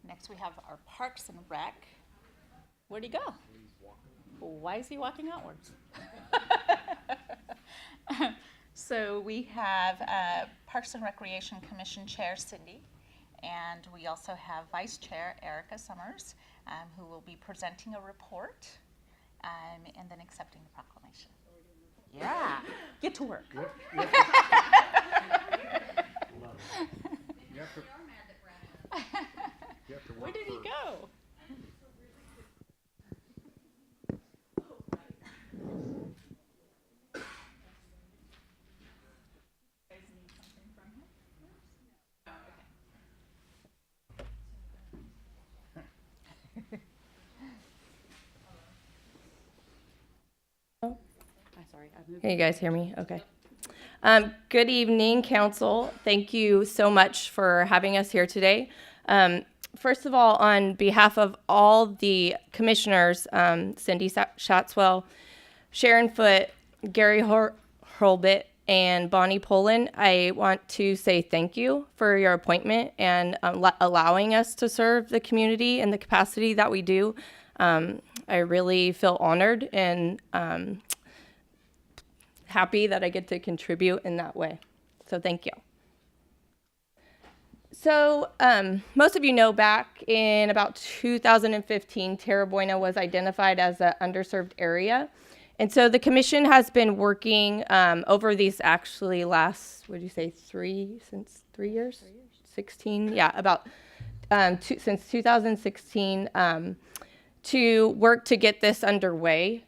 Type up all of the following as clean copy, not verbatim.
Next we have our Parks and Rec. Where'd he go? Why is he walking outwards? So we have Parks and Recreation Commission Chair Cindy, and we also have Vice Chair Erica Summers, who will be presenting a report and then accepting the proclamation. Yeah, get to work. Where did he go? Can you guys hear me? Okay. Good evening, Council. Thank you so much for having us here today. First of all, on behalf of all the commissioners, Cindy Shatswell, Sharon Foote, Gary Hurlbut, and Bonnie Poland, I want to say thank you for your appointment and allowing us to serve the community in the capacity that we do. I really feel honored and happy that I get to contribute in that way. So thank you. So most of you know back in about 2015, Terra Buena was identified as an underserved area. And so the commission has been working over these actually last, what did you say, since 3 years? 16, yeah, about since 2016 to work to get this underway.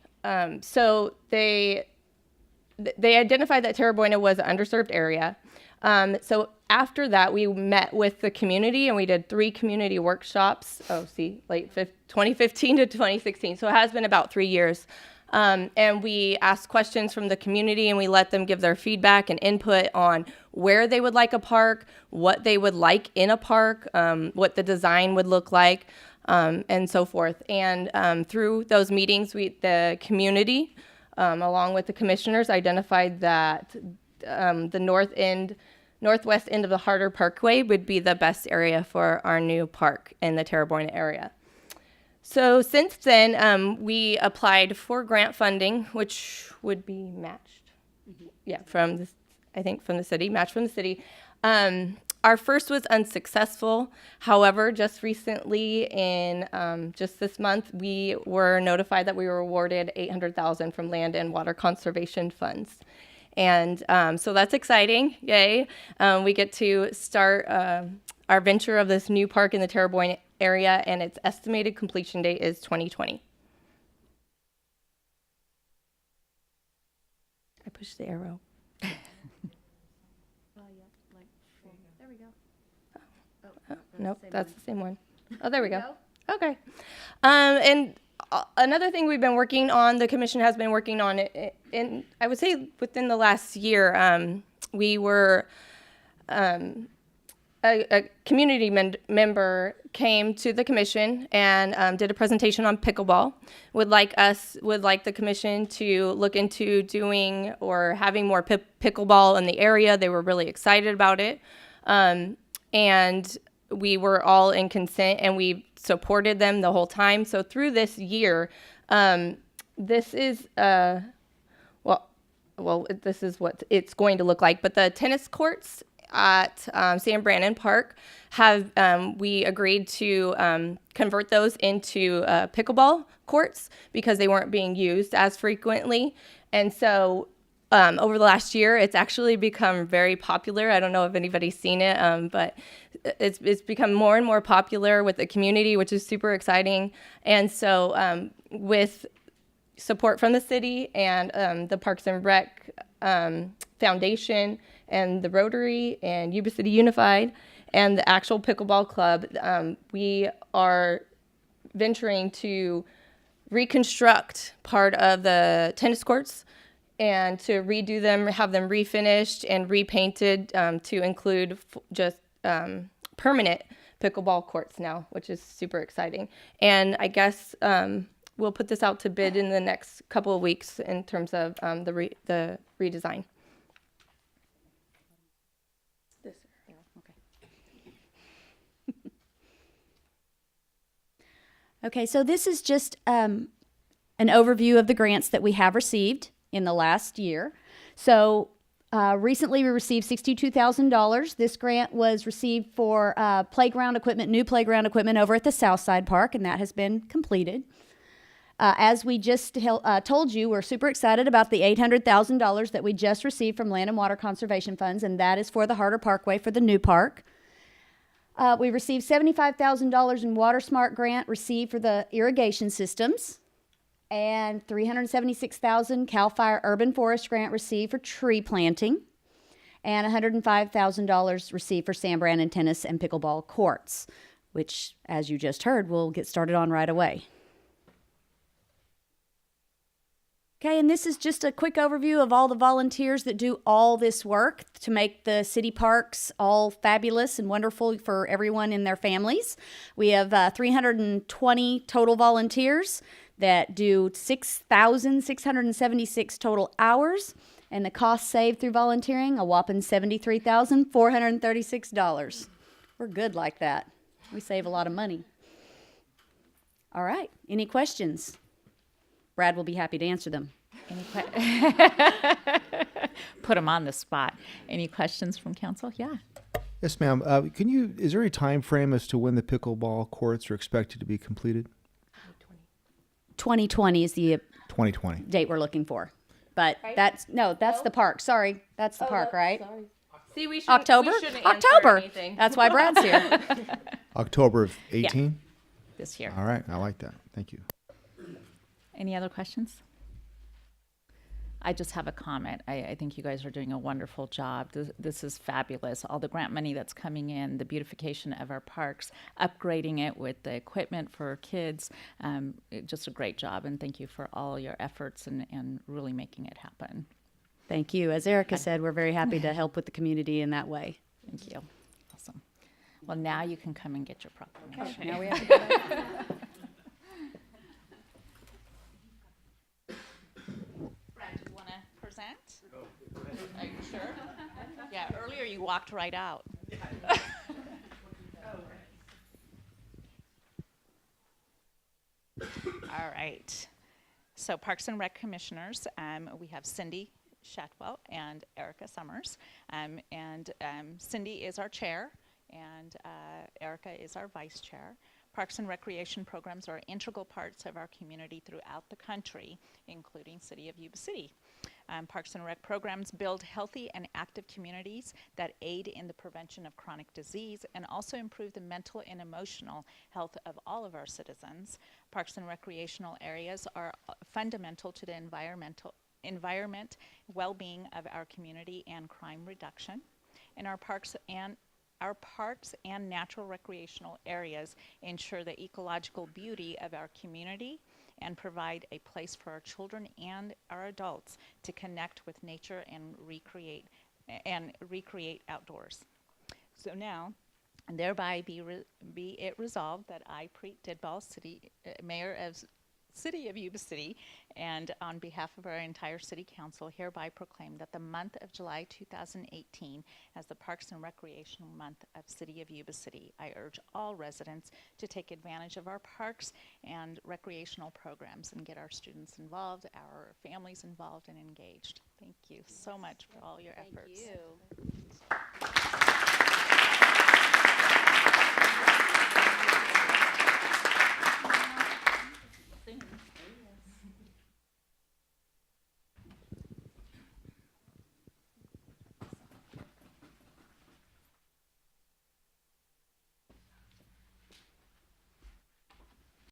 So they identified that Terra Buena was an underserved area. So after that, we met with the community and we did 3 community workshops. Late 2015 to 2016. So it has been about 3 years. And we asked questions from the community and we let them give their feedback and input on where they would like a park, what they would like in a park, what the design would look like, and so forth. And through those meetings, the community, along with the commissioners, identified that the northwest end of the Harder Parkway would be the best area for our new park in the Terra Buena area. So since then, we applied for grant funding, which would be matched. Mm-hmm. Yeah, from the city, matched from the city. Our first was unsuccessful. However, just recently in just this month, we were notified that we were awarded $800,000 from Land and Water Conservation Funds. And so that's exciting, yay. We get to start our venture of this new park in the Terra Buena area, and its estimated completion date is 2020. I pushed the arrow. There we go. Nope, that's the same one. Oh, there we go. Okay. And another thing we've been working on, the commission has been working on it, and I would say within the last year, we were, a community member came to the commission and did a presentation on pickleball. Would like the commission to look into doing or having more pickleball in the area. They were really excited about it. And we were all in consent and we supported them the whole time. So through this year, this is, this is what it's going to look like. But the tennis courts at San Brandon Park we agreed to convert those into pickleball courts because they weren't being used as frequently. And so over the last year, it's actually become very popular. I don't know if anybody's seen it, but it's become more and more popular with the community, which is super exciting. And so with support from the city and the Parks and Rec Foundation and the Rotary and Yuba City Unified and the actual pickleball club, we are venturing to reconstruct part of the tennis courts and to redo them, have them refinished and repainted to include just permanent pickleball courts now, which is super exciting. And I guess we'll put this out to bid in the next couple of weeks in terms of the redesign. Okay, so this is just an overview of the grants that we have received in the last year. So recently we received $62,000. This grant was received for playground equipment, new playground equipment over at the Southside Park, and that has been completed. As we just told you, we're super excited about the $800,000 that we just received from Land and Water Conservation Funds, and that is for the Harder Parkway for the new park. We received $75,000 in Water Smart grant received for the irrigation systems, and $376,000 CAL FIRE Urban Forest grant received for tree planting, and $105,000 received for sand, and tennis and pickleball courts, which, as you just heard, we'll get started on right away. Okay, and this is just a quick overview of all the volunteers that do all this work to make the city parks all fabulous and wonderful for everyone and their families. We have 320 total volunteers that do 6,676 total hours, and the cost saved through volunteering, a whopping $73,436. We're good like that. We save a lot of money. All right, any questions? Brad will be happy to answer them. Put them on the spot. Any questions from council? Yeah. Yes, ma'am. Is there any time frame as to when the pickleball courts are expected to be completed? 2020 is the 2020. date we're looking for. But that's the park. Sorry, that's the park, right? Sorry. See, we October? shouldn't answer October. anything. That's why Brad's here. October of 18? This year. All right. I like that. Thank you. Any other questions? I just have a comment. I think you guys are doing a wonderful job. This is fabulous. All the grant money that's coming in, the beautification of our parks, upgrading it with the equipment for kids, just a great job. And thank you for all your efforts and really making it happen. Thank you. As Erica said, we're very happy to help with the community in that way. Thank you. Awesome. Well, now you can come and get your proclamation. Now we have to go back. Are you sure? Yeah, earlier you walked right out. All right. So Parks and Rec Commissioners, we have Cindy Shatwell and Erica Summers. Cindy is our chair, and Erica is our vice chair. Parks and recreation programs are integral parts of our community throughout the country, including City of Yuba City. Parks and Rec programs build healthy and active communities that aid in the prevention of chronic disease and also improve the mental and emotional health of all of our citizens. Parks and recreational areas are fundamental to the environment, well-being of our community, and crime reduction. And our parks and natural recreational areas ensure the ecological beauty of our community and provide a place for our children and our adults to connect with nature and recreate outdoors. So now, thereby be it resolved that I, Preet Didball, Mayor of City of Yuba City, and on behalf of our entire City Council, hereby proclaim that the month of July 2018 as the Parks and Recreational Month of City of Yuba City. I urge all residents to take advantage of our parks and recreational programs and get our students involved, our families involved and engaged. Thank you so much for all your efforts. Thank you.